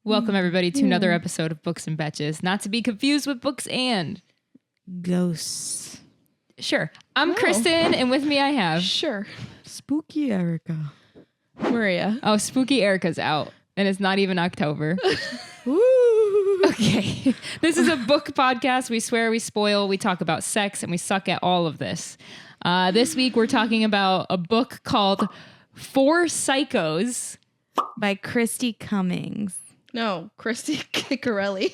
Welcome everybody to another episode of Books and Betches, not to be confused with Books and Ghosts. Sure. I'm Kristen, and with me I have Spooky Erica. Maria. Oh, Spooky Erica's out, and it's not even October. Woo! Okay. This is a book podcast. We swear, we spoil, we talk about sex, and we suck at all of this. This week we're talking about a book called Four Psychos By Kristy Cunning. No, Kristy Ciccarelli.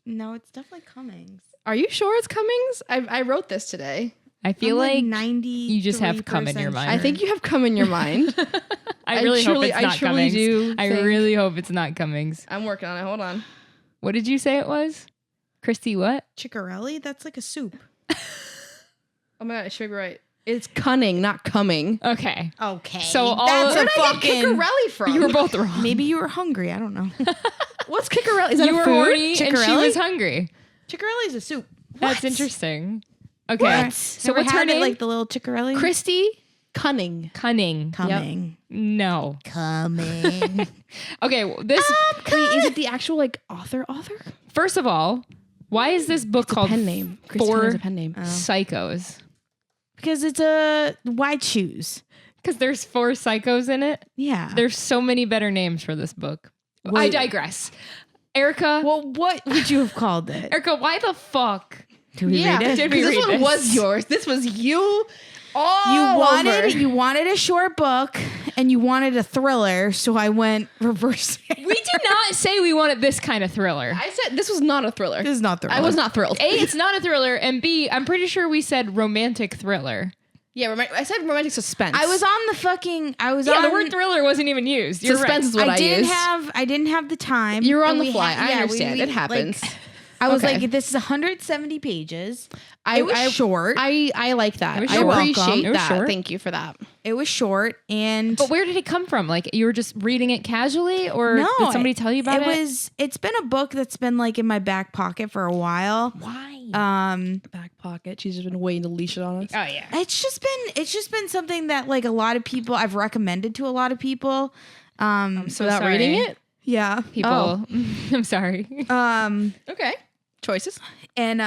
No, it's definitely Cummings. Are you sure it's Cummings? I wrote this today. I feel like 90. you just have cum in your mind. I think you have cum in your mind. I really hope it's not truly Cummings. do I think- really hope it's not Cummings. I'm working on it. Hold on. What did you say it was? Christy what? Ciccarelli? That's like a soup. Oh my god, I should be right. It's Cunning, not coming. Okay. Okay. So all that's of- a fucking... Ciccarelli from? You were both wrong. Maybe you were hungry. I don't know. What's Ciccarelli? Is that You a were food? horny and she Ciccarelli? was hungry. Ciccarelli's a soup. That's What? interesting. Okay. What? So Never what's her had it, name? like the little Ciccarelli? Kristy Cunning. Cunning. Coming. No. Coming. Okay. This. Wait, is it the actual author? First of all, why is this book called pen name. Kristy Four Cunning's a pen name. Psychos? Because it's a... Why choose? Because there's four psychos in it. Yeah. There's so many better names for this book. I Wait. digress. Erica. Well, what would you have called it? Erica, why the fuck? Did we read it? Did we This read one this? was yours. This was you. You wanted a short book and you wanted a thriller, so I went reverse. We did not say we wanted this kind of thriller. I said this was not a thriller. This is not thriller. I was not thrilled. A, it's not a thriller, and B, I'm pretty sure we said romantic thriller. Yeah, I said romantic suspense. I was on the fucking. I was Yeah, on the word thriller wasn't even used. You're suspense right. is what I used. I didn't have the time. You were on and the we fly. had- I understand. It happens. I was Okay. like, this is 170 pages. I It was short. I like that. It was I short. appreciate It was that. short. Thank you for that. It was short, and But where did it come from? Like, you were just reading it casually, or no, did somebody tell you about it? It's been a book that's been like in my back pocket for a while. Why? Back pocket. She's just been waiting to leash it on us. Oh, yeah. It's just been something that like a lot of people I've recommended to a lot of people. So Without sorry. reading it. Yeah. People. Oh. I'm sorry. Okay. Choices. And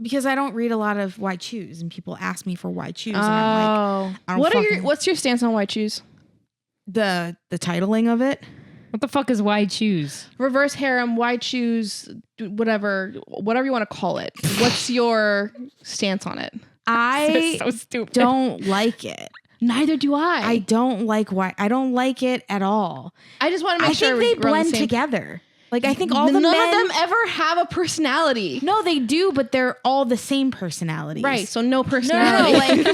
because I don't read a lot of Why Choose, and people ask me for Why Choose, and I'm like, I don't What's your stance on why choose? the titling of it. What the fuck is why choose? Reverse harem. Why choose? Whatever you want to call it. What's your stance on it? I So stupid. don't like it. Neither do I don't like why. I don't like it at all. I just want to I make sure think they we're on the blend same- together. Like I think all the None men. of them ever have a personality. No, they do, but they're all the same personalities. Right. So no No, personality.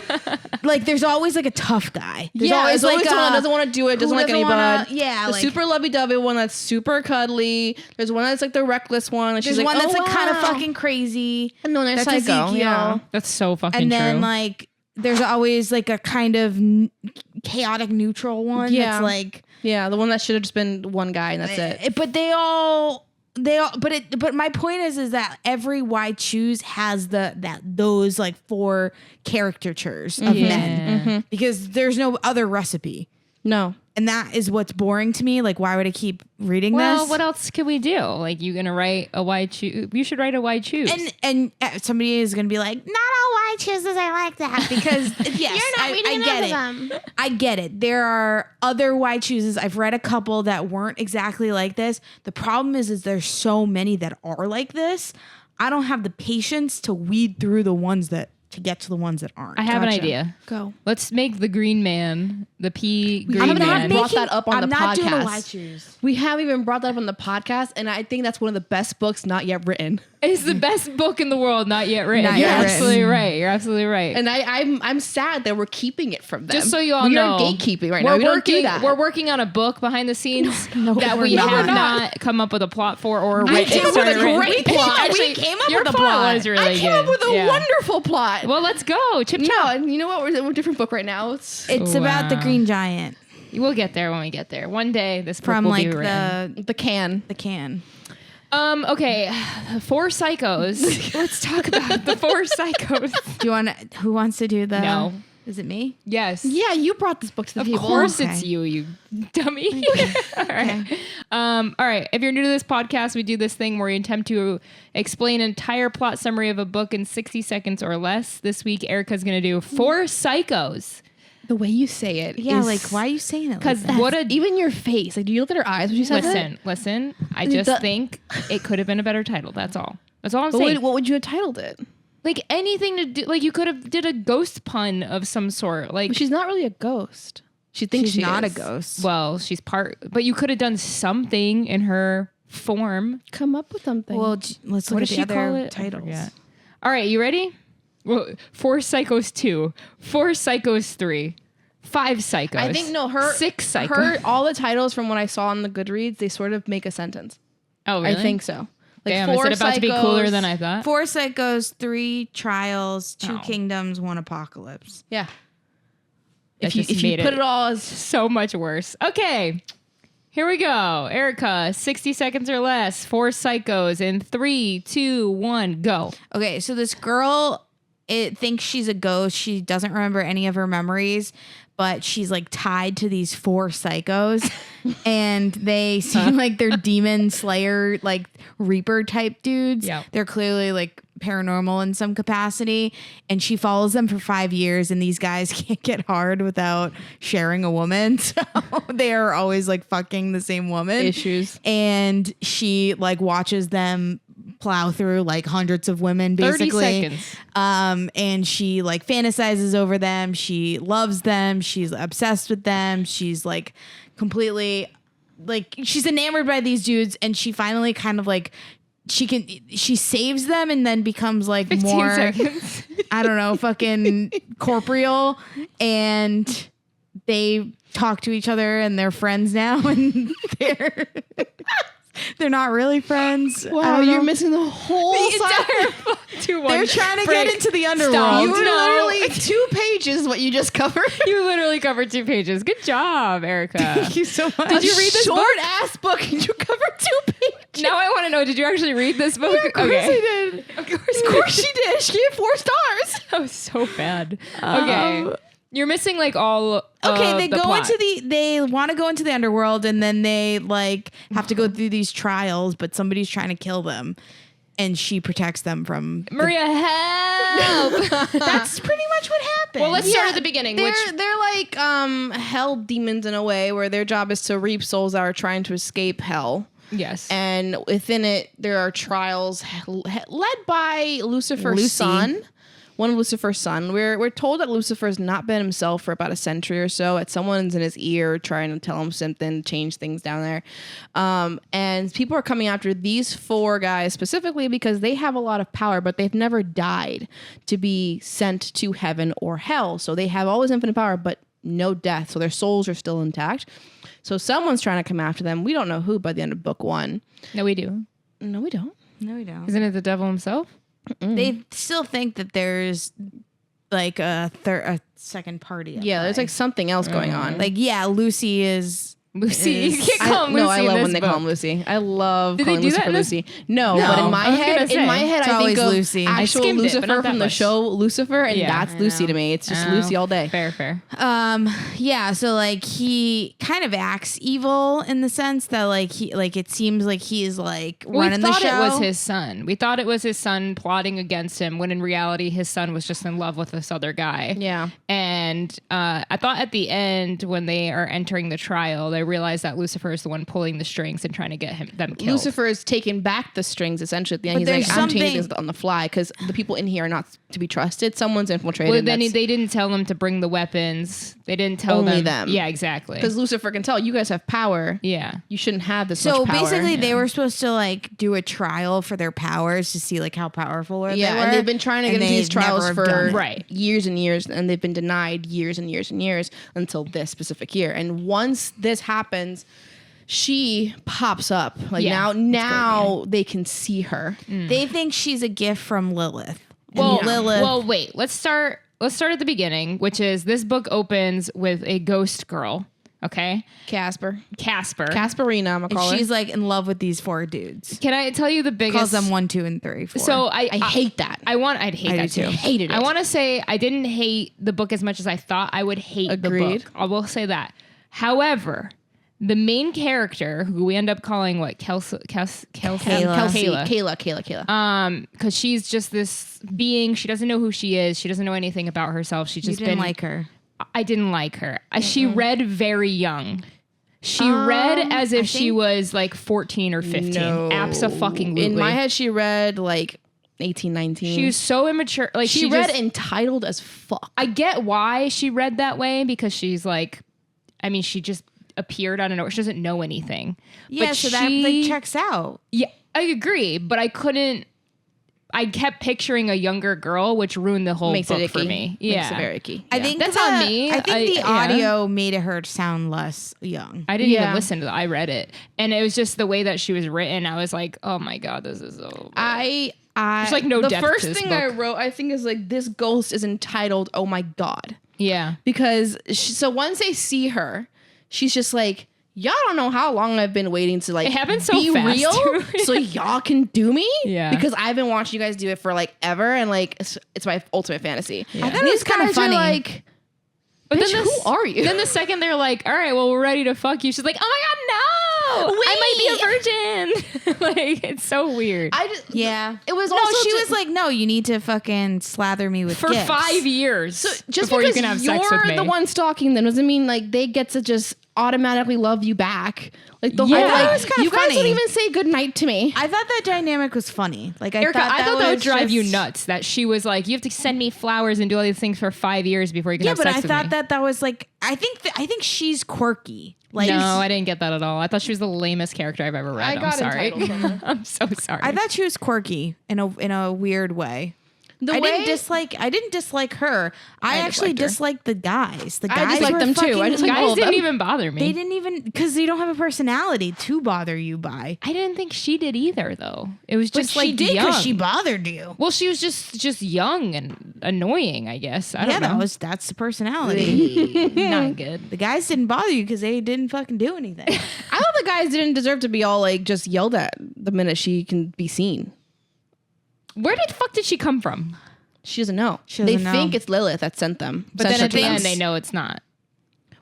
like there's always like a tough guy. There's Yeah, always there's always like someone a, that doesn't want to do it, doesn't who like doesn't anybody. wanna- yeah, the like- super lovey-dovey one that's super cuddly. There's one that's like the reckless one. And she's There's like, one that's oh, like kind of wow. fucking crazy. And then there's That's psycho. Ezekiel. Yeah. That's so fucking And then true. like there's always like a kind of chaotic neutral one. Yeah. That's like Yeah, the one that should have just been one guy and that's it. But but my point is that every Why Choose has those like four caricatures of men because there's no other recipe. No. And that is what's boring to me. Like, why would I keep reading Well, this? what else can we do? Like, you gonna write a why choose? You should write a why choose. And somebody is going to be like, not all Why Chooses I like that because yes, I get it. I get it. There are other Why Chooses. I've read a couple that weren't exactly like this. The problem is there's so many that are like this. I don't have the patience to weed through the ones to get to the ones that aren't. I have an Gotcha. idea. Go. Let's make the Green Man, the P Green haven't Man. brought that up on I'm the not doing a podcast. Why Choose. We haven't even brought that up on the podcast, and I think that's one of the best books not yet written. It's the best book in the world, not yet written. Not You're yet absolutely right. You're absolutely right. And I'm sad that we're keeping it from them. Just so you all we know, are gatekeeping right now. We don't do that. We're working on a book behind the scenes that we're we not. have No, we're not come up with a plot for or I written. came up with a started great written. plot. Actually, We came up your with a plot plot. was really I came up good. with a Yeah. wonderful plot. Well, let's go. Chip No, chop. and you know what? We're a different book right now. It's About the Wow. Green Giant We'll get there when we get there. One day this book from will like be written. the can. the can. Okay, Four Psychos. Let's talk about the Four Psychos. Do you want? Who wants to do the? No. Is it me? Yes. Yeah, you brought this book to the table. Of course Okay. it's you dummy. All right. All right. If you're new to this podcast, we do this thing where we attempt to explain an entire plot summary of a book in 60 seconds or less. This week, Erica's going to do 4 Psychos. The way you say it. Yeah, is- like, why are you saying it? Because Like even your face. Like, do you look at her eyes when she says it? listen. I just think it could have been a better title. That's all. That's all I'm saying. What would you have titled it? Like anything to do, like you could have did a ghost pun of some sort. Like She's not really a ghost. She thinks she's she not is. a ghost. well, she's part, but you could have done something in her form. Come up with something. Well, let's look What at does the she call other it? titles. I forget. All right, you ready? Well, 4 Psychos 2, 4 Psychos 3, 5 Psychos. I think her 6 Psychos. all the titles from what I saw on the Goodreads, they sort of make a sentence. Oh, really? I think so. Like Damn, is it about to be cooler than I thought? 4 Psychos, 3 Trials, 2 Oh. Kingdoms, 1 Apocalypse. Yeah. That If you just made put it it all as so much worse. Okay. Here we go. Erica, 60 seconds or less. 4 Psychos in 3, 2, 1, go. Okay, so this girl, it thinks she's a ghost. She doesn't remember any of her memories, but she's like tied to these 4 psychos, and they seem like they're demon slayer, like reaper type dudes. Yeah. They're clearly like paranormal in some capacity, and she follows them for 5 years, and these guys can't get hard without sharing a woman, so they are always like fucking the same woman. issues. And she like watches them plow through like hundreds of women 30 basically. seconds. And she like fantasizes over them. She loves them. She's obsessed with them. She's like completely like she's enamored by these dudes, and she finally kind of like she saves them and then becomes like 15 more seconds. I don't know, fucking corporeal, and they talk to each other and they're friends now, and they're not really friends. I Wow, don't know. you're missing the whole side. They're trying to get into the underworld. You were No. literally 2 pages what you just covered. You literally covered 2 pages. Good job, Erica. Thank you so much. Did you read this short book? ass book and you covered 2 pages? Now I want to know, did you actually read this book? Yeah, of course I did. Of course, Of course she did. She gave 4 stars. That was so bad. Okay. You're missing like all Okay, of they the go plot. they want to go into the underworld, and then they like have to go through these trials, but somebody's trying to kill them, and she protects them from Maria, help! That's pretty much what happened. Well, let's start at the beginning. They're like hell demons in a way, where their job is to reap souls that are trying to escape hell. Yes. And within it, there are trials led by Lucifer's Lucy. son. One of Lucifer's son. We're told that Lucifer's not been himself for about a century or so. That someone's in his ear trying to tell him something, change things down there. And people are coming after these 4 guys specifically because they have a lot of power, but they've never died to be sent to heaven or hell. So they have all this infinite power, but no death. So their souls are still intact. So someone's trying to come after them. We don't know who by the end of book 1. No, we do. No, we don't. no, we don't. Isn't it the devil himself? They still think that there's like a second party. at Yeah, there's play. like something else going on. like yeah, Lucy is Lucy. You is- can't call him Lucy. No, I in love this when they call book. him Lucy. I love Did they calling do that Lucifer in this? Lucy. No, No. but in I my was head, gonna say. It's I think always of Lucy. I actual skimmed it, but Lucifer not that from the much. show Lucifer, and Yeah, that's I Lucy know. to me. It's just Oh, Lucy all day. Fair. yeah, so like he kind of acts evil in the sense that like he like it seems like he is like running We thought the show. it was his son. We thought it was his son plotting against him, when in reality his son was just in love with this other guy. Yeah. And I thought at the end, when they are entering the trial, they realize that Lucifer is the one pulling the strings and trying to get them killed. Lucifer is taking back the strings essentially at the end. But He's like, there's I'm changing something- things on the fly because the people in here are not to be trusted. Someone's infiltrated. Well, then they didn't tell them to bring the weapons. They didn't tell Only them. them. Yeah, exactly. because Lucifer can tell you guys have power. Yeah. You shouldn't have this So much power. basically, they were supposed to like do a trial for their powers to see like how powerful they were. and they've been trying to get and into these they never trials have for done it. Right. years and years, and they've been denied years and years and years until this specific year. And once this happens, she pops up. Like Yeah, now they can see her. They think she's a gift from Lilith. And Well, Lilith. well, wait. Let's start at the beginning, which is this book opens with a ghost girl Okay. Casperina, I'm gonna call And her. she's like in love with these 4 dudes. Can I tell you the biggest? Calls them 1, 2, and 3, 4. So I hate that. I'd hate that too. Hated it. I want to say I didn't hate the book as much as I thought I would hate Agreed. the book. I will say that. However, the main character, who we end up calling what, Kayla, because she's just this being. She doesn't know who she is. She doesn't know anything about herself. She just didn't like her. I didn't like her. She read very young. She read as if she was like 14 or 15. No. Abso-fucking-lutely. In my head, she read like 18, 19. She was so immature. Like she read entitled as fuck. I get why she read that way, because she's like, I mean, she just appeared out of nowhere. She doesn't know anything. Yeah, but so that like checks out. Yeah, I agree, but I couldn't. I kept picturing a younger girl, which ruined the whole book for me. Yeah, Makes it very icky. I think that's on me. I think the audio made her sound less young. I didn't even listen to that. I read it, and it was just the way that she was written. I was like, oh my god, this is so. There's like no the depth first to this thing book. I wrote, I think, is like, this ghost is entitled "Oh my god," Yeah, because so once they see her, she's just like, y'all don't know how long I've been waiting to like it happened so be fast, real, too. so y'all can do me. Yeah. Because I've been watching you guys do it for like ever, and like it's my ultimate fantasy. Yeah. I thought it was kind of funny. Like, but bitch, then who are you? Then the second they're like, all right, well, we're ready to fuck you. She's like, oh my god, no! I might be a virgin. Like, it's so weird. It was No, also she just, was like, no, you need to fucking slather me with For gifts. 5 years. so just before because you can have sex with me. the one stalking them doesn't mean like they get to just automatically love you back. Like the Yeah. whole I thought it like, was kinda you guys funny. don't even say goodnight to me. I thought that dynamic was funny. Like Erica, I thought that would was drive you just- nuts. That she was like, you have to send me flowers and do all these things for 5 years before you can Yeah, have but sex I with thought me. that was like, I think she's quirky. Like, No, I didn't get that at all. I thought she was the lamest character I've ever read. I got I'm sorry. entitled from her. I'm so sorry. I thought she was quirky in a weird way. I didn't dislike her. I actually disliked her. disliked the guys. The guys I disliked were them too. fucking- I disliked all guys of didn't them. even bother me. They didn't even, because they don't have a personality to bother you by. I didn't think she did either, though. It was But just she like did young. because she bothered you. Well, she was just young and annoying, I guess. I don't Yeah, know. that's the personality. Not good. The guys didn't bother you because they didn't fucking do anything. I thought the guys didn't deserve to be all like just yelled at the minute she can be seen. Where the fuck did she come from? She doesn't know. She They doesn't know. think it's Lilith that sent them. But Sent then her at to the them. end, they know it's not.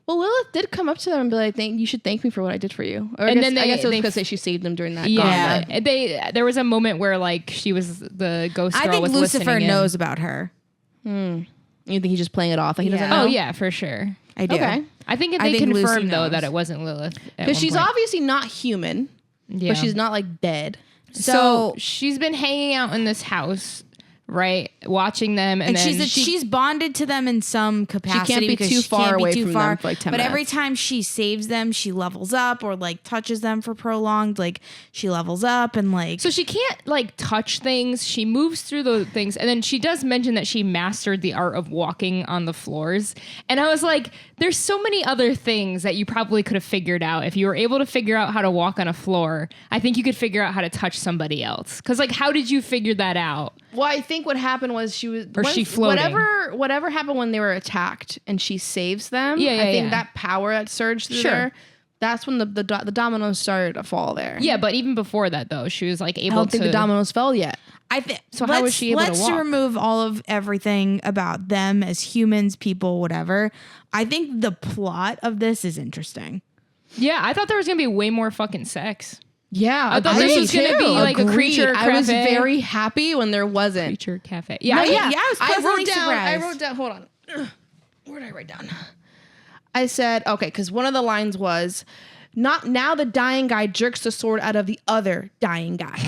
Well, Lilith did come up to them and be like, you should thank me for what I did for you. Or And I then guess it was they- because she saved them during that Yeah, gauntlet. there was a moment where like she was the ghost girl I think was Lucifer listening in. knows about her. You think he's just playing it off? Like he doesn't Yeah. know? Oh yeah, for sure. I do. Okay. I think I they think Lucy confirmed though knows. that it wasn't Lilith Because she's obviously not human, yeah. but she's not like dead. So she's been hanging out in this house, right, watching them, and then she's bonded to them in some capacity. can't be because too she far can't be away too from far. them for, like, 10 But every minutes. time she saves them, she levels up, or like touches them for prolonged. Like she levels up and like. So she can't like touch things. She moves through the things, and then she does mention that she mastered the art of walking on the floors. And I was like, "There's so many other things that you probably could have figured out if you were able to figure out how to walk on a floor. I think you could figure out how to touch somebody else. Because like, how did you figure that out? Well, I think what happened was she was she floating? whatever happened when they were attacked and she saves them. Yeah, I think yeah. that power that surged through Sure. there. That's when the dominoes started to fall there. Yeah, but even before that, though, she was like I able don't think to. the dominoes fell yet. I think So how was she able to let's walk? remove all of everything about them as humans, people, whatever. I think the plot of this is interesting. Yeah, I thought there was gonna be way more fucking sex. Yeah, I thought this was gonna be like a creature I was cafe. very happy when there wasn't. Creature cafe. Yeah, No, I- yeah, I was pleasantly I surprised. wrote down. Hold on. Where did I write down? I said okay because one of the lines was, "Not now the dying guy jerks the sword out of the other dying guy."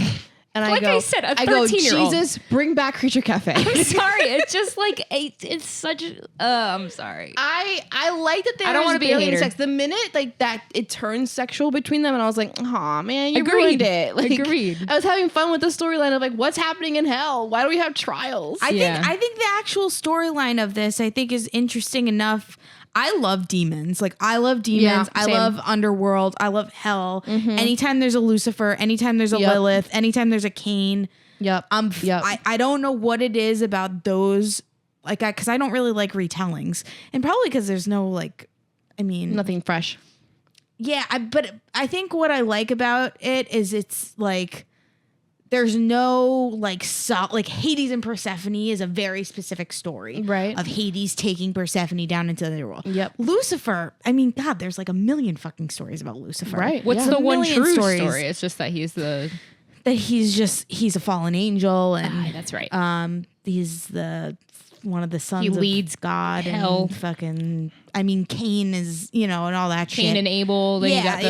And Like I said, a 13-year-old. Jesus, bring back Creature Cafe. I'm sorry. It's just like it's such. I'm sorry. I like that I don't want wanna to be a hater. sex. The minute like that, it turns sexual between them, and I was like, "Aw, man, you Agreed. ruined it." Like, Agreed. I was having fun with the storyline of like, what's happening in hell? Why do we have trials? I Yeah. think the actual storyline of this I think is interesting enough. I love demons. Like I love demons. Yeah, I same. love underworld. I love hell. Anytime there's a Lucifer, anytime there's a Lilith, anytime there's a Cain. Yep. Yep. I don't know what it is about those, like, because I don't really like retellings, and probably because there's no like I mean, Nothing fresh. Yeah, but I think what I like about it is it's like there's no like Hades and Persephone is a very specific story, right? Of Hades taking Persephone down into the underworld. Yep. Lucifer, I mean, God, there's like a million fucking stories about Lucifer. Right. What's the one true story? It's just that he's the he's a fallen angel, and that's right. He's one of the sons. He leads God hell. And fucking. I mean, Cain is, and all that shit. Cain and Abel. Then you got the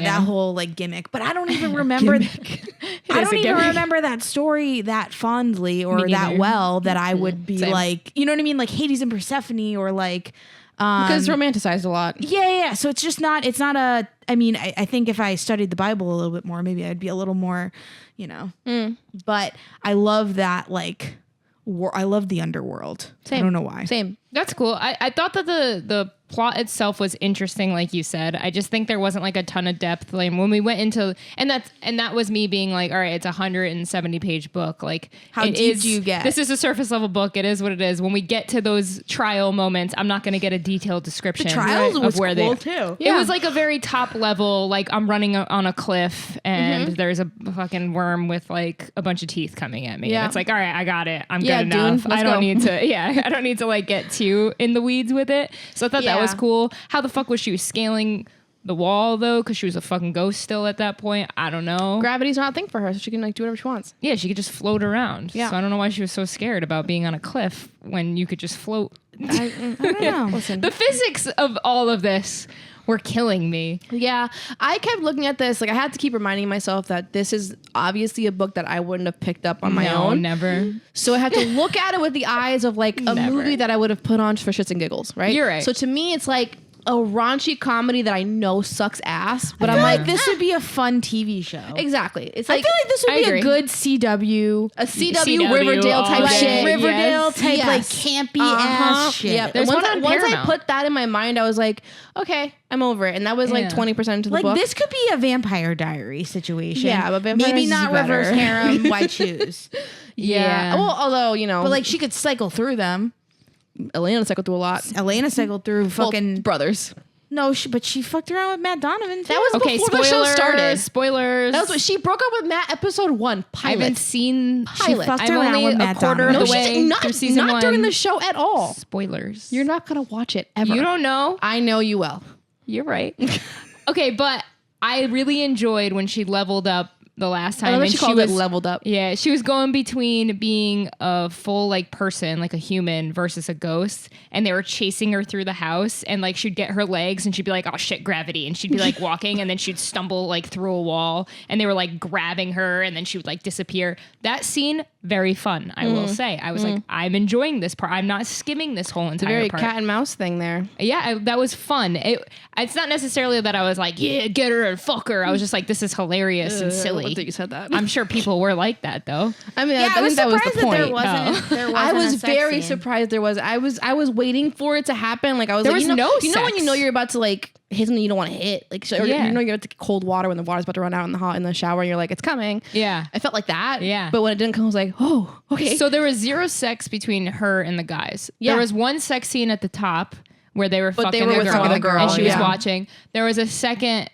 that whole like gimmick. But I don't even remember. I don't even remember that story that fondly or that well that I would be like, you know what I mean, like Hades and Persephone or like. Because it's romanticized a lot. Yeah. So it's just not. It's not a. I mean, I think if I studied the Bible a little bit more, maybe I'd be a little more, But I love that like. I love the underworld. Same. I don't know why. Same. That's cool. I thought that the plot itself was interesting, like you said. I just think there wasn't like a ton of depth. Like when we went into and that was me being like, all right, it's a 170-page book. Like how deep do you get? This is a surface level book. It is what it is. When we get to those trial moments, I'm not going to get a detailed description. The trials was of where cool they. too. It was like a very top level. Like I'm running on a cliff and there's a fucking worm with like a bunch of teeth coming at me. Yeah. And it's like, all right, I got it. I'm Yeah, good enough. Dune, let's I don't go. need to. Yeah, I don't need to like get too in the weeds with it. So I thought that was cool. How the fuck was she scaling the wall though? Because she was a fucking ghost still at that point. I don't know. Gravity's not a thing for her, so she can like do whatever she wants. Yeah, she could just float around. Yeah. So I don't know why she was so scared about being on a cliff when you could just float. I don't know. Listen. The physics of all of this were killing me. Yeah, I kept looking at this. Like I had to keep reminding myself that this is obviously a book that I wouldn't have picked up on my own. Never. So I had to look at it with the eyes of like a movie that I would have put on for shits and giggles, right? You're right. So to me, it's like a raunchy comedy that I know sucks ass, but I I'm feel like, like this would be a fun TV show. exactly. It's I like feel like this would I be agree. a good CW, a CW Riverdale all type day. shit. Riverdale type Yes. like campy ass shit. Yeah, There's once, one on once I Paramount. put that in my mind, I was like, okay, I'm over it. And that was like Yeah. 20% into the Like book. this could be a Vampire Diary situation. Yeah, but Vampire maybe Diaries not is better. reverse harem, white shoes. Yeah. Well, although, But like she could cycle through them. Elena cycled through a lot. Elena cycled through fucking Well, brothers. no, but she fucked around with Matt Donovan. Too. That was Okay, before the show started. Spoilers. That was what she broke up with Matt episode 1 I pilot. haven't seen Pilot. She fucked I'm around only with a Matt quarter Donovan. of the no, way she's not, through season not 1. during the show at all. Spoilers. You're not gonna watch it ever. You don't know. I know you well. You're right. Okay, but I really enjoyed when she leveled up the last time. I love that and she called it was leveled up. Yeah, she was going between being a full like person, like a human, versus a ghost, and they were chasing her through the house, and like she'd get her legs, and she'd be like, "Oh shit, gravity," and she'd be like walking, and then she'd stumble like through a wall, and they were like grabbing her, and then she would like disappear. That scene, very fun, I will say. I was like, I'm enjoying this part. I'm not skimming this whole entire Very part. cat and mouse thing there. Yeah, that was fun. It's not necessarily that I was like, yeah, get her and fuck her. I was just like, this is hilarious and silly. I think you said that. I'm sure people were like that though. I mean, Yeah, I think that was the point. there wasn't. There wasn't I was a sex very scene. surprised there was. I was waiting for it to happen. Like I was There like, was you know, no you know when you sex. know you're about to like hit something you don't want to hit, like or Yeah. you know you're at the cold water when the water's about to run out in the shower, and you're like, it's coming. Yeah. I felt like that. Yeah. But when it didn't come, I was like, oh, okay. So there was zero sex between her and the guys. Yeah. There was one sex scene at the top where they were But fucking they were the with girl, the girl, and she was yeah. watching. There was a second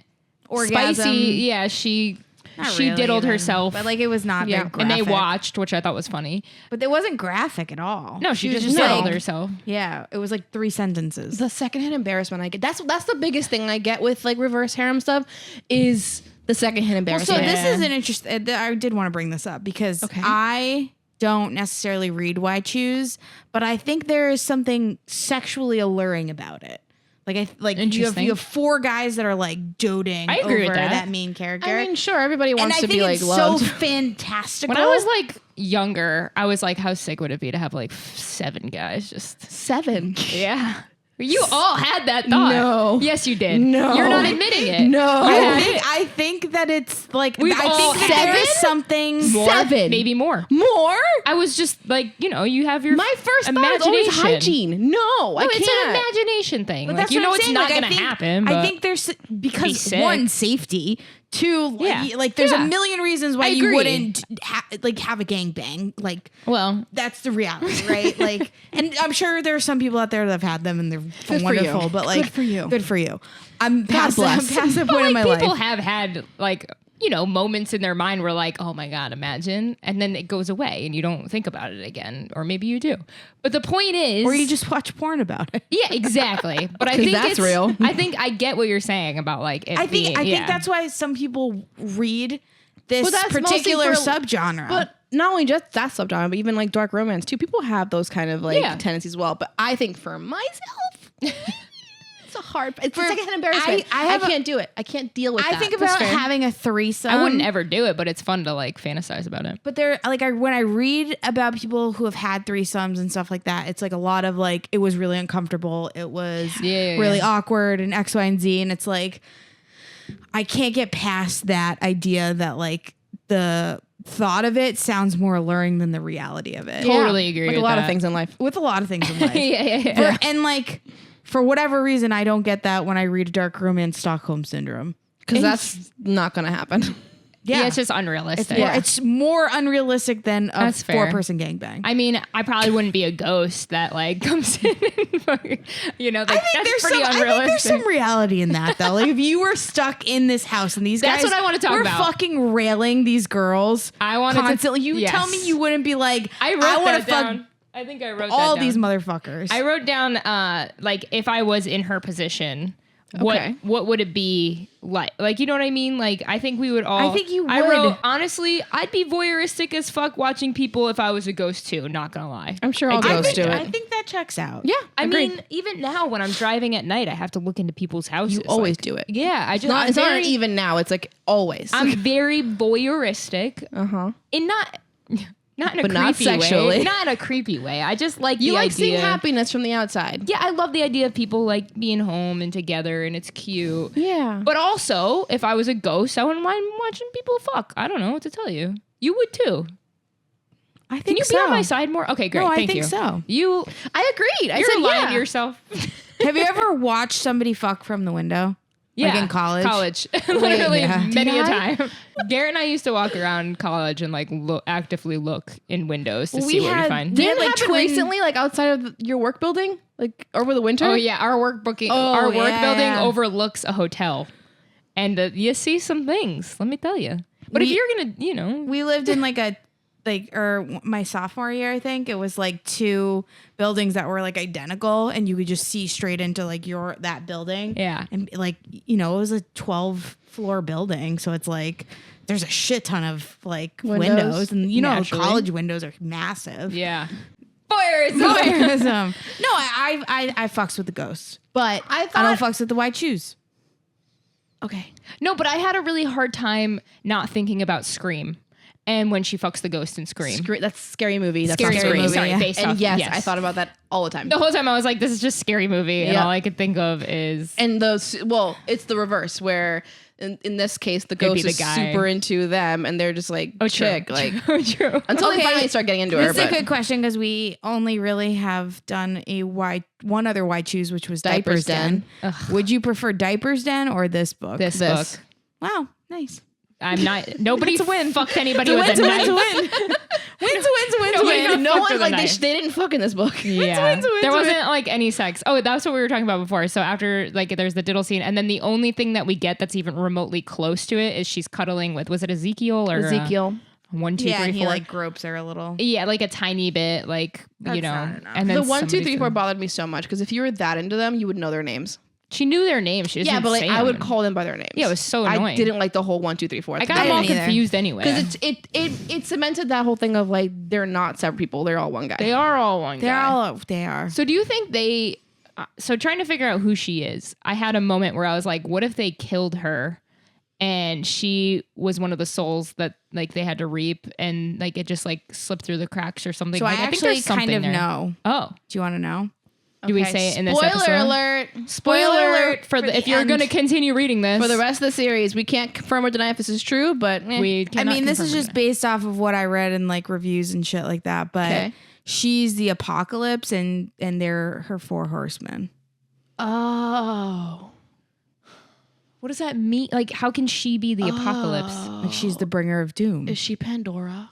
Orgasm. spicy. Yeah, she Not she really diddled even, herself. but like it was not. Yeah. Very and they graphic. watched, which I thought was funny. but it wasn't graphic at all. No, she was just diddled like, herself. Yeah, it was like 3 sentences. the secondhand embarrassment I get. That's the biggest thing I get with like reverse harem stuff is the secondhand So embarrassment. this is an interesting. I did want to bring this up because Okay. I don't necessarily read Why Choose, but I think there is something sexually alluring about it. Like you Interesting. have 4 guys that are like doting I agree over with that. that main character. I mean, sure, everybody wants and I to think be like it's loved. so fantastical. When I was like younger, I was like, how sick would it be to have like 7 guys just 7. Yeah. You all had that thought. No. Yes, you did. No. You're not admitting it. No. I think that it's like We've I all think that had there's it. something More, 7. maybe more. More? I was just like, you have your My first thought is imagination. always hygiene. No, I It's an can't. imagination thing. But like, that's what I'm it's saying. not Like, going to happen. I but think there's because sick. one, safety, Two, like there's a million reasons why you wouldn't have a gangbang. Like, well, that's the reality, right? Like, and I'm sure there are some people out there that have had them and they're wonderful, but like, good for you. I'm past that point in my life. People have had like, you know, moments in their mind where like, oh my God, imagine. And then it goes away and you don't think about it again. Or maybe you do. But the point is. Or you just watch porn about it. Yeah, exactly. But I think that's real. I think I get what you're saying about like it I think that's why some people read this particular subgenre. But not only just that subgenre, but even like dark romance too. People have those kind of like tendencies as well. But I think for myself. It's a secondhand embarrassment. I can't do it. I can't deal with that. I think about having a threesome. I wouldn't ever do it, but it's fun to like fantasize about it. But there, like, when I read about people who have had threesomes and stuff like that, it's like a lot of like, it was really uncomfortable. It was really awkward and X, Y, and Z. And it's like, I can't get past that idea that like the thought of it sounds more alluring than the reality of it. Totally agree with a lot of things in life. With a lot of things in life. And like, for whatever reason, I don't get that when I read a dark romance Stockholm Syndrome. Because that's not going to happen. Yeah, it's just unrealistic. It's more unrealistic than a 4-person gangbang. I mean, I probably wouldn't be a ghost that like comes in and, you know, like that's pretty unrealistic. I think there's some reality in that though. Like if you were stuck in this house and these guys what I want to talk about. Fucking railing these girls constantly. You tell me you wouldn't be like, I want to fuck. I think I wrote all that down. These motherfuckers. I wrote down like if I was in her position, what would it be like? Like, you know what I mean? Like, I think we would all. I think you would. I wrote, honestly, I'd be voyeuristic as fuck watching people if I was a ghost too. Not gonna lie. I'm sure all ghosts do it. I think that checks out. Yeah, I mean, even now when I'm driving at night, I have to look into people's houses. You always do it. Yeah, I just. It's not even now. It's like always. I'm very voyeuristic. And not in a creepy way. Not in a creepy way. I just like you the like idea. seeing happiness from the outside. Yeah, I love the idea of people like being home and together and it's cute. Yeah. But also, if I was a ghost, I wouldn't mind watching people fuck. I don't know what to tell you. You would too. I think Can you be on my side more? Okay, great. No, Thank I think so. I agreed. You're lying to yourself. Have you ever watched somebody fuck from the window? Yeah, like in college. Literally many a time. Garrett and I used to walk around college and like actively look in windows to see what we find. Didn't it happen recently, like outside of your work building, like over the winter? Oh yeah, our work building overlooks a hotel, and you see some things. Let me tell you. But if you're gonna, we lived in my sophomore year, I think it was like 2 buildings that were like identical and you could just see straight into like that building. Yeah. And like, it was a 12-floor building. So it's like, there's a shit ton of like windows and college windows are massive. Yeah. Voyeurism. No, I fucks with the ghosts, but I don't fucks with the white shoes. Okay. No, but I had a really hard time not thinking about Scream. And when she fucks the ghost in Scream. That's a scary movie. That's scary not Scream. movie. Sorry, yeah. based and off. Yes, I thought about that all the time. The whole time I was like, this is just scary movie. And all I could think of is... And it's the reverse where in this case, the ghost is super into them and they're just like, chick. True. Like, true. Until they finally start getting into her. This is a good question because we only really have done one other white shoes, which was Diapers Den. Would you prefer Diapers Den or this book? This book. Wow, nice. I'm not. Nobody fucked anybody with a Win knife. to win. No one like they didn't fuck in this book. Yeah, there wasn't like any sex. Oh, that's what we were talking about before. So after like there's the diddle scene, and then the only thing that we get that's even remotely close to it is she's cuddling with Ezekiel. 1, 2, 3, 4. He like gropes her a little. Yeah, like a tiny bit, like that's And then the 1, 2, 3, 4 bothered me so much because if you were that into them, you would know their names. She knew their names. She didn't say I would call them by their names. Yeah, it was so annoying. I didn't like the whole 1, 2, 3, 4. I got them all confused anyway. Because it cemented that whole thing of like they're not separate people. They're all one guy. They are all one guy. They are. So do you think so trying to figure out who she is, I had a moment where I was like, what if they killed her and she was one of the souls that like they had to reap and like it just like slipped through the cracks or something? So like, I actually kind of know. Oh. Do you want to know? Do we say it in this Spoiler episode? alert! Spoiler alert for if you're going to continue reading this. For the rest of the series, we can't confirm or deny if this is true, but this is just based off of what I read in like reviews and shit like that. But she's the apocalypse and they're her 4 horsemen. Oh. What does that mean? Like, how can she be the apocalypse? Like she's the bringer of doom. Is she Pandora?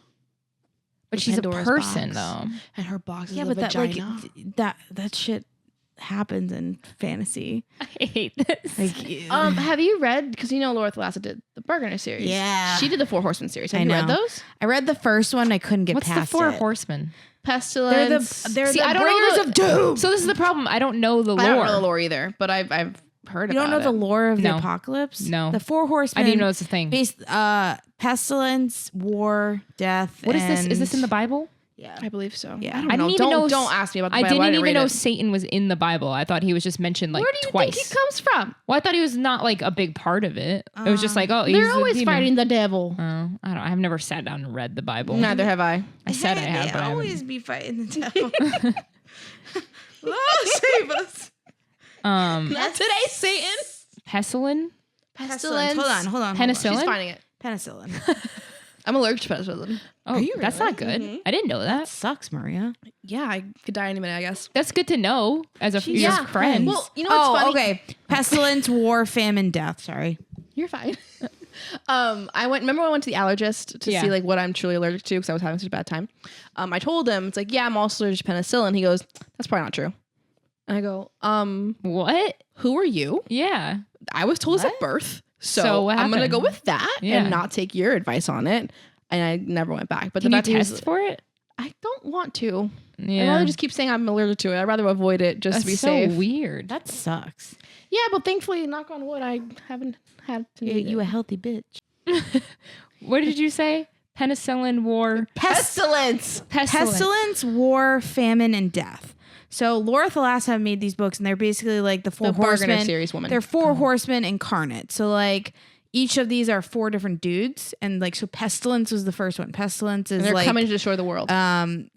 But she's Pandora's a person, box. though. And her box is Yeah, a but vagina. that shit happens in fantasy. I hate this. Like, Have you read, because Laura Thalassa did the Burgener series. Yeah. She did the Four Horsemen series. Have I you read know. those? I read the first one. I couldn't get What's past the Four it. Horsemen? Pestilence. They're See, the I don't bringers know of doom. So this is the problem. I don't know the lore. I don't know the lore either, but I've heard You about don't know it. the lore of No. the apocalypse? No. The Four Horsemen. I didn't even know it's a thing. Based, pestilence, war, death. What is this? Is this in the Bible? Yeah. I believe so. Yeah. I don't I know. didn't even know. Don't ask me about the I Bible. didn't even read know it. Satan was in the Bible. I thought he was just mentioned like Where do you twice. think he comes from? Well, I thought he was not like a big part of it. It was just like, oh, he's They're a always demon. fighting the devil. Oh, I don't. I've never sat down and read the Bible. Neither have I. I said I have, They but I always haven't. be fighting the devil. Oh, save us. Not today, Satan. Pestilence? Pestilence. Hold on. Penicillin? She's finding it. Penicillin. I'm allergic to penicillin. Oh, you that's really? not good. I didn't know that. Sucks, Maria. Yeah, I could die any minute, I guess. That's good to know as a your Yeah. friend. Well, you know what's funny? Okay. Pestilence, war, famine, death. Sorry. You're fine. Remember when I went to the allergist to Yeah. see like what I'm truly allergic to because I was having such a bad time. I told him, it's like, yeah, I'm also allergic to penicillin. He goes, that's probably not true. And I go, what? who are you? Yeah. I was told this at birth. So So what I'm going to happened? go with that Yeah. and not take your advice on it. And I never went back. But Can the you fact that he was- test for it? I don't want to. Yeah. I'd rather just keep saying I'm allergic to it. I'd rather avoid it just That's to be so safe. weird. That sucks. Yeah, but thankfully, knock on wood, I haven't had to need You it. a healthy bitch. What did you say? Penicillin, war, Pestilence. Pestilence, war, famine, and death. So Laura Thalassa made these books, and they're basically like the Four The Burgener Horsemen. series woman. They're Four Horsemen incarnate. So like each of these are 4 different dudes, and like so Pestilence was the first one. Pestilence is And they're like coming to destroy the world.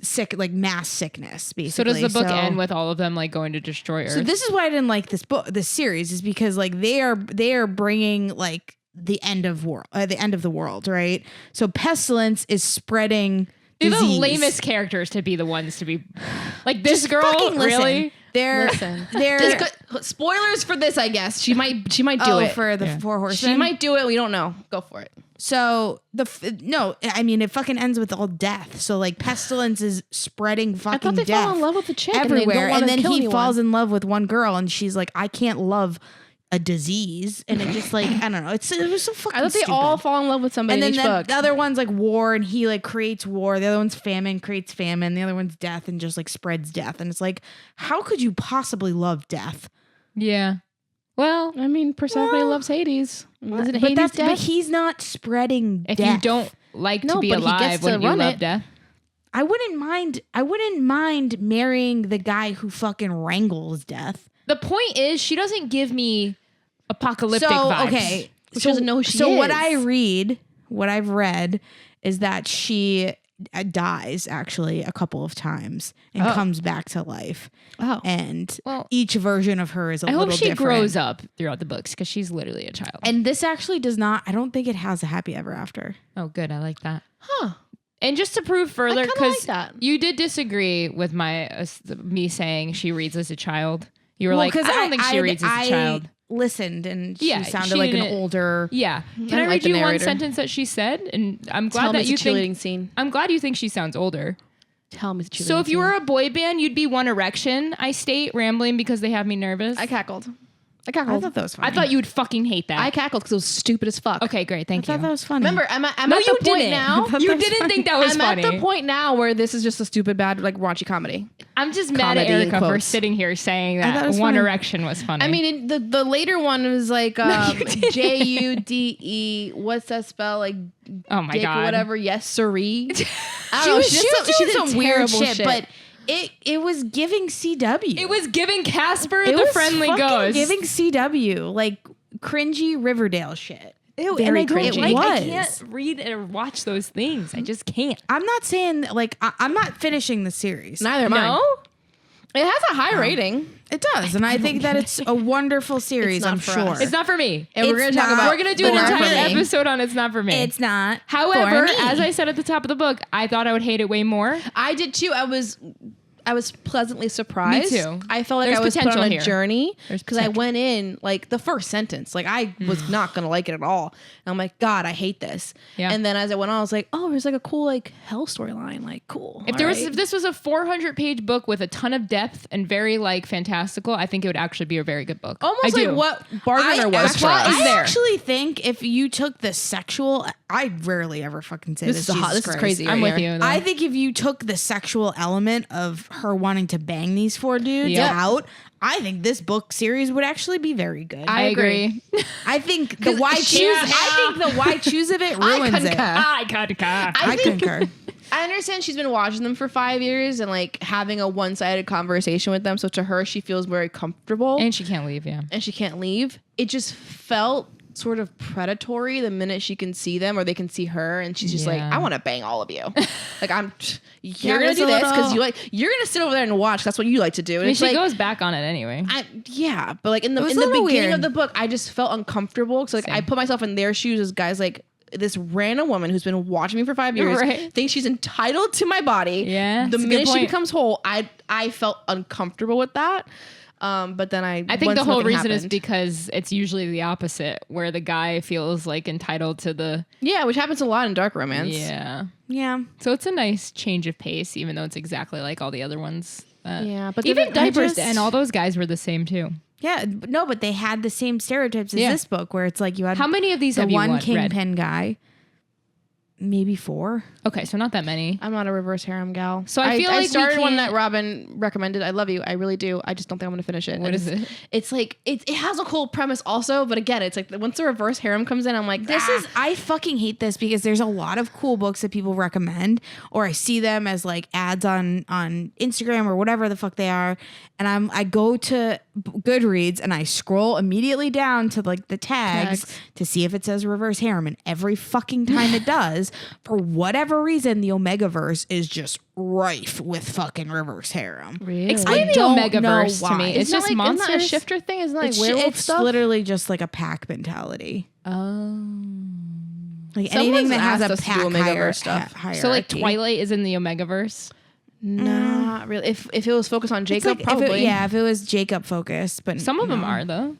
sick, like mass sickness, So basically. does the book end with all of them like going to destroy Earth? So this is why I didn't like this series, is because like they are bringing like the end of the world, right? So Pestilence is spreading. They're the disease. lamest characters to be the ones to be like this Just girl. fucking listen. Really? They're Listen. they're Just spoilers for this, I guess. She might do it. for the Four Horsemen. She might do it. We don't know. Go for it. So no, I mean it fucking ends with all death. So like Pestilence is spreading fucking I thought they death fall in love with the chick everywhere, and, and then he anyone. falls in love with one girl, and she's like, I can't love a disease, and it just like I don't know. It was so fucking. I thought they stupid. all fall in love with somebody And then in each book. the other one's like war, and he like creates war. The other one's famine, creates famine. The other one's death, and just like spreads death. And it's like, how could you possibly love death? Yeah. Well, I mean, Persephone loves Hades. Isn't Hades dead? But he's not spreading if death. you don't like to No, be but he alive, gets to wouldn't you run love it. death? I wouldn't mind marrying the guy who fucking wrangles death. The point is, she doesn't give me apocalyptic vibes. Okay, She doesn't know who she what is. what I've read is that she dies actually a couple of times and comes back to life. Oh. And Well, each version of her is a I little hope she different. grows up throughout the books because she's literally a child. And this actually does not. I don't think it has a happy ever after. Oh, good. I like that. Huh. And just to prove further, kinda because like that. you did disagree with me saying she reads as a child. You were Well, like, I don't think she reads as a child. Listened, and Yeah, she sounded she like an didn't- older. Yeah. Can I like read the you one narrator. sentence that she said? And I'm glad Tell me that you it's a cheerleading think. scene. I'm glad you think she sounds older. Tell me it's a cheerleading So if you scene. were a boy band, you'd be One Erection. I state rambling because they have me nervous. I cackled. I thought that was funny. I thought you would fucking hate that. I cackled because it was stupid as fuck. Okay, great. Thank I thought you. that was funny. Remember, I'm at No, the you point didn't. now. thought You that was didn't funny. think that was I'm funny. at the point now where this is just a stupid, bad, like raunchy comedy. I'm just mad at Comedy in Erica for quotes. sitting here saying thought that it was One funny. Erection was funny. I mean, the later one was like Jude. What's that spell? Like oh my dick god, or whatever. Yes, siree. I she don't know. was, She she did was doing did some weird terrible shit, but it was giving CW. It was giving Casper It the was friendly fucking ghost. giving CW like cringy Riverdale shit. Ew, very and I don't cringy. like. I It can't read or watch those things. I just can't. I'm not saying like I'm not finishing the series. Neither am I. No. It has a high rating. It does, and I think that it's a wonderful series. not I'm for sure. us. It's not for me. And we're It's gonna talk not about. We're gonna do an for entire me. episode on It's Not For Me. It's not. However, for me. as I said at the top of the book, I thought I would hate it way more. I did too. pleasantly surprised. Me too. I felt like There's I was put on a here. journey because I went in like the first sentence, like I was not gonna like it at all. And I'm like, God, I hate this. Yeah. And then as I went on, I was like, oh, there's like a cool like hell storyline. Like, cool. If this was a 400-page book with a ton of depth and very like fantastical, I think it would actually be a very good book. Almost like what Bargainer was for us. I actually think if you took the sexual, I rarely ever fucking say this. This is crazy. I'm with here. you. I think if you took the sexual element of her wanting to bang these 4 dudes out, I think this book series would actually be very good. I agree. I think the why choose. I think the why choose of it ruins it. I concur. I concur. I understand she's been watching them for 5 years and like having a one-sided conversation with them. So to her, she feels very comfortable. And she can't leave, And she can't leave. It just felt sort of predatory the minute she can see them or they can see her. And she's just like, I want to bang all of you. Like, you're going to do this because you're going to sit over there and watch. That's what you like to do. And I mean, she like, goes back on it anyway. But like in the beginning weird. of the book, I just felt uncomfortable. So like I put myself in their shoes as guys like, this random woman who's been watching me for 5 years thinks she's entitled to my body. Yeah. The minute she becomes whole, I felt uncomfortable with that. But then I think the whole reason is because it's usually the opposite, where the guy feels like entitled to the which happens a lot in dark romance. Yeah. So it's a nice change of pace, even though it's exactly like all the other ones. But even Diapers and all those guys were the same too. Yeah, no, but they had the same stereotypes as this book, where it's like you had how many of these the have you one read? kingpin guy, maybe 4. Okay, so not that many. I'm not a reverse harem gal. So I feel like I started one that Robin recommended. I love you. I really do. I just don't think I'm gonna finish it. What is it? It's like it has a cool premise also, but again, it's like once the reverse harem comes in, I'm like, I fucking hate this because there's a lot of cool books that people recommend, or I see them as like ads on Instagram or whatever the fuck they are, and I go to Goodreads and I scroll immediately down to like the tags to see if it says reverse harem, and every fucking time it does, for whatever reason, the Omegaverse is just rife with fucking reverse harem. Really? Explain the Omegaverse to me. It's just like, monsters. Isn't that a shifter thing? Isn't that like werewolf stuff? It's literally just like a pack mentality. Oh. Like Someone's anything that has asked a us to pack do Omegaverse stuff. hierarchy. So like Twilight is in the Omegaverse. Not really. If it was focused on Jacob, like, probably. if it was Jacob focused, but Some of them are though.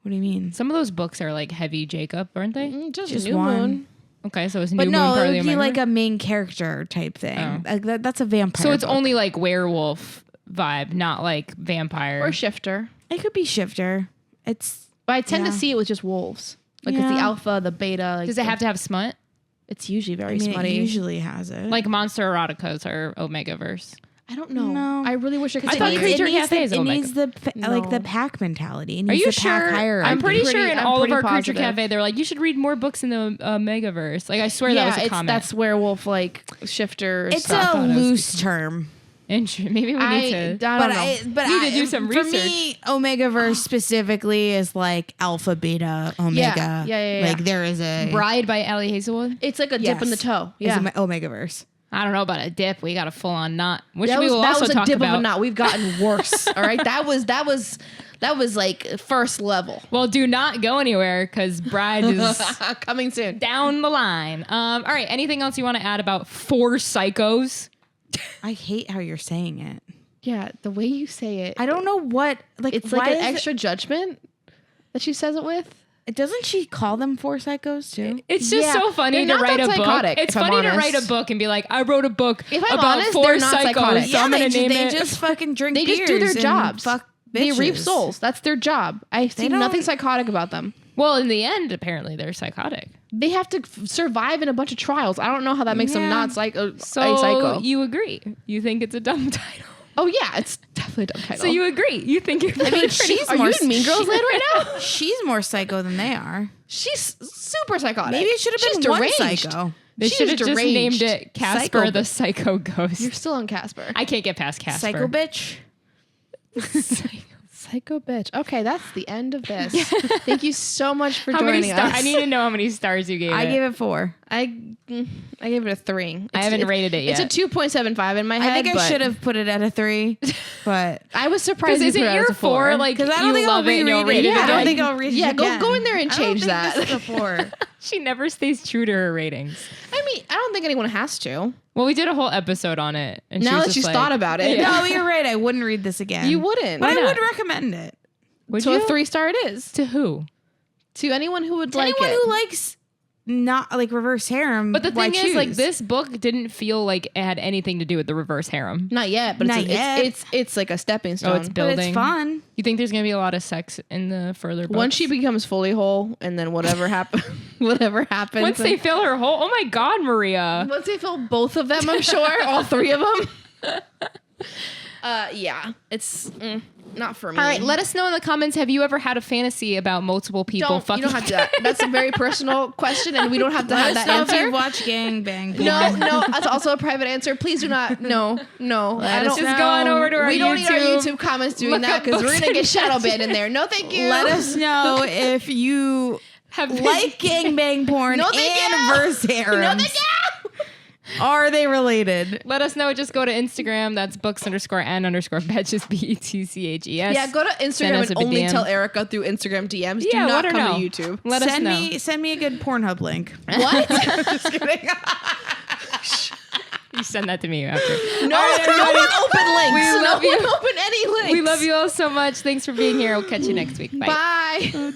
What do you mean? Some of those books are like heavy Jacob, aren't they? Just New one. Moon. Okay, so it's New But Moon no, part it of the would be Omegaverse? like a main character type thing. Oh. Like that's a vampire. So it's book. only like werewolf vibe, not like vampire. Or shifter. It could be shifter. It's But I tend to see it with just wolves. Like it's the alpha, the beta. Like Does it have to have smut? It's usually very It smutty. usually has it. Like Monster Eroticas are Omegaverse. I don't know. No. I really wish I could. I thought say Creature it needs Cafe is the, it Omega. needs the like the No. pack mentality. It Are needs you the pack sure? hierarchy. I'm pretty sure in I'm all of pretty our Creature positive. Cafe, they're like, you should read more books in the Omegaverse. Like I swear that was a comment. That's werewolf like shifter. It's stuff. a loose term. Maybe we need to. But Need to do some for research. me, Omegaverse specifically is like alpha, beta, omega. Yeah. Like there is a Bride by Allie Hazelwood. It's like a dip in the toe. Is Yeah. Omegaverse. I don't know about a dip. We got a full on knot, which That we was, will that also was a talk dip about. of a knot. We've gotten worse. All right. That was like first level. Well, do not go anywhere because Bride is Coming soon. down the line. All right. Anything else you want to add about 4 psychos? I hate how you're saying it. Yeah, the way you say it. I don't know what like It's why like an is extra judgment that she says it with. Doesn't she call them 4 psychos too? It's just Yeah, so funny they're to not write that a book. psychotic, It's if I'm funny to honest. write a book and be like, I wrote a book If I'm about honest, 4 they're not psychos. psychotic. So I'm gonna name they it. just fucking drink They just do beers their and jobs. fuck They reap bitches. souls. That's their job. I see don't- nothing psychotic about them. Well, in the end, apparently they're psychotic. They have to survive in a bunch of trials. I don't know how that makes them Yeah. not psycho. So you agree? You think it's a dumb title? Oh yeah, it's definitely a dumb title. So you agree? You think you're? I mean, she's Are more you in Mean Girls land right now? She's more psycho than they are. She's super psychotic. Maybe it should have She's been one deranged. psycho. They She should is have just deranged. named it Casper Psycho. the Psycho Ghost. You're still on Casper. I can't get past Casper. Psycho bitch. Psycho bitch. Okay, that's the end of this. Thank you so much for How joining many stars? us. I need to know how many stars you gave I it. gave it 4. I gave it a 3. I haven't rated it yet. It's a 2.75 in my head. I think I should have put it at a 3, but I was Because surprised you is put it it your as a 4. Like, because I don't you think I'll love it and you'll reread rate it. it I don't again? think I'll read it Yeah, again. go in there and I don't change think that. This is a 4. She never stays true to her ratings. I I don't think anyone has to. Well, we did a whole episode on it. And now that she's thought about it. Yeah. No, you're right. I wouldn't read this again. You wouldn't. But I would recommend it. Would so you? a 3-star it is. To who? To anyone who would like it. Anyone who likes not like reverse harem. But the thing is, like, this book didn't feel like it had anything to do with the reverse harem. Not yet, but it's like a stepping stone. Oh, it's building. But it's fun. You think there's gonna be a lot of sex in the further books? Once she becomes fully whole, and then whatever happens. Once they fill her hole. Oh my God, Maria. Once they fill both of them, I'm sure, all 3 of them. Yeah, it's not for me. All right, let us know in the comments. Have you ever had a fantasy about multiple people fucking? You don't have to. That's a very personal question, and we don't have to have that answer. If you watch Gang Bang. No, that's also a private answer. Please do not. No. I don't. Just go on over to our YouTube. We don't need our YouTube comments doing that because we're gonna get shadow banned in there. No, thank you. Let us know if you like Gang Bang porn and verse harems. No, thank you. Are they related? Let us know. Just go to Instagram. That's books_and_Betches BETCHES. Yeah, go to Instagram and only tell Erica through Instagram DMs. Yeah, do not let her come know. to YouTube. Let us know. Send me a good Pornhub link. What? Just kidding. You send that to me after. No one open links. We love you. Open any links. We love you all so much. Thanks for being here. We'll catch you next week. Bye. Bye.